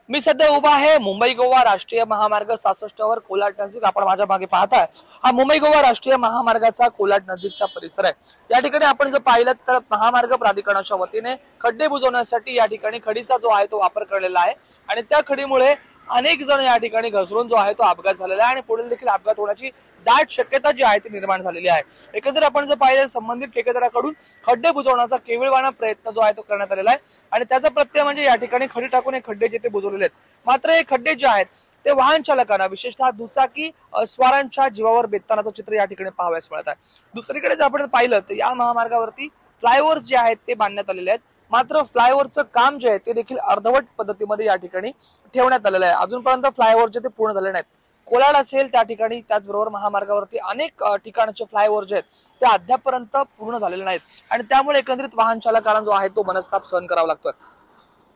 मी सध्या उभा आहे मुंबई गोवा राष्ट्रीय महामार्ग 66 वर कोलाड नजीक। आपण माझ्या मागे पाहताय हा मुंबई गोवा राष्ट्रीय महामार्गाचा कोलाड नजीकचा परिसर आहे। या ठिकाणी आपण जर पाहिलं तर महामार्ग प्राधिकरणाच्या वतीने खड्डे बुजवण्यासाठी या ठिकाणी खडीचा जो आहे तो वापर केलेला आहे आणि त्या खडीमुळे अनेक जण या ठिकाणी घसरून जो आहे तो अपघात झालेला आहे आणि पुढील देखील अपघात होण्याची दाट शक्यता जी आहे ती निर्माण झालेली आहे। एकंदर आपण जर पाहिलं संबंधित ठेकेदाराकडून खड्डे बुजवण्याचा केविलवाणा प्रयत्न जो आहे तो करण्यात आलेला आहे आणि त्याचा प्रत्यय म्हणजे या ठिकाणी खडी टाकून हे खड्डे जे ते बुजवलेले आहेत। मात्र हे खड्डे जे आहेत ते वाहन चालकांना विशेषतः दुचाकी स्वारांच्या जीवावर बेततानाचं चित्र या ठिकाणी पाहावयास मिळत आहे। दुसरीकडे जर आपण पाहिलं तर या महामार्गावरती फ्लायओव्हर्स जे आहेत ते बांधण्यात आलेले आहेत, मात्र फ्लायओव्हरचं काम जे आहे ते देखील अर्धवट पद्धतीमध्ये या ठिकाणी ठेवण्यात आलेलं आहे। अजूनपर्यंत फ्लायओव्हर जे ते पूर्ण झाले नाहीत। कोलाड असेल त्या ठिकाणी त्याचबरोबर महामार्गावरती अनेक ठिकाणचे फ्लायओव्हर जे आहेत ते अद्यापर्यंत पूर्ण झालेले नाहीत आणि त्यामुळे एकंदरीत वाहन चालकांना जो आहे तो मनस्ताप सहन करावा लागतोय।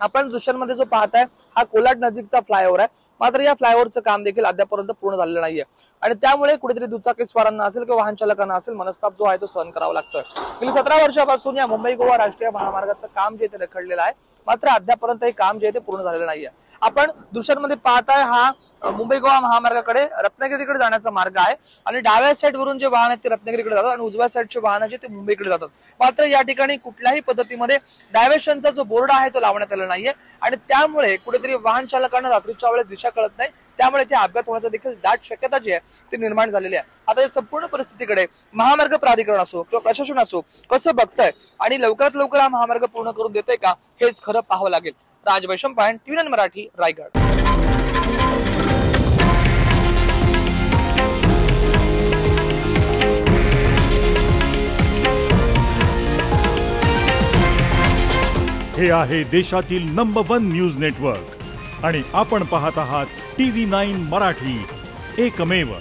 आपण दृश्यांमध्ये जो पाहताय हा कोलाड नजीकचा फ्लायओव्हर आहे, मात्र या फ्लायओव्हरचं काम देखील अद्यापर्यंत पूर्ण झालेलं नाहीये आणि त्यामुळे कुठेतरी दुचाकी स्वारांना असेल किंवा वाहन चालकांना असेल मनस्ताप जो आहे तो सहन करावा लागतोय। गेली 17 वर्षापासून या मुंबई गोवा राष्ट्रीय महामार्गाचं काम जे ते रखडलेलं आहे, मात्र अद्यापर्यंत हे काम जे ते पूर्ण झालेलं नाहीये। आपण दृश्यांमध्ये पाहताय हा मुंबई गोवा महामार्गाकडे रत्नागिरीकडे जाण्याचा मार्ग आहे आणि डाव्या साईड वरून जे वाहन आहेत ते रत्नागिरीकडे जातात आणि उजव्या साईडचे वाहन जे ते मुंबईकडे जातात। मात्र या ठिकाणी कुठल्याही पद्धतीमध्ये डायव्हर्शनचा जो बोर्ड आहे तो लावण्यात आलेला नाहीये आणि त्यामुळे कुठेतरी वाहन चालकांना रात्रीच्या वेळेस दिशा कळत नाही, त्यामुळे ते अपघात होण्याची देखील दाट शक्यता जी आहे ती निर्माण झालेली आहे। आता या संपूर्ण परिस्थितीकडे महामार्ग प्राधिकरण असो किंवा प्रशासन असो कसं बघतंय आणि लवकरात लवकर हा महामार्ग पूर्ण करून देतोय का हेच खरं पाहावं लागेल। राज वैशंपायन, TV9 मराठी, रायगड। हे आहे देशातील नंबर 1 न्यूज नेटवर्क आणि आपण पाहत आहात TV9 मराठी, एकमेव।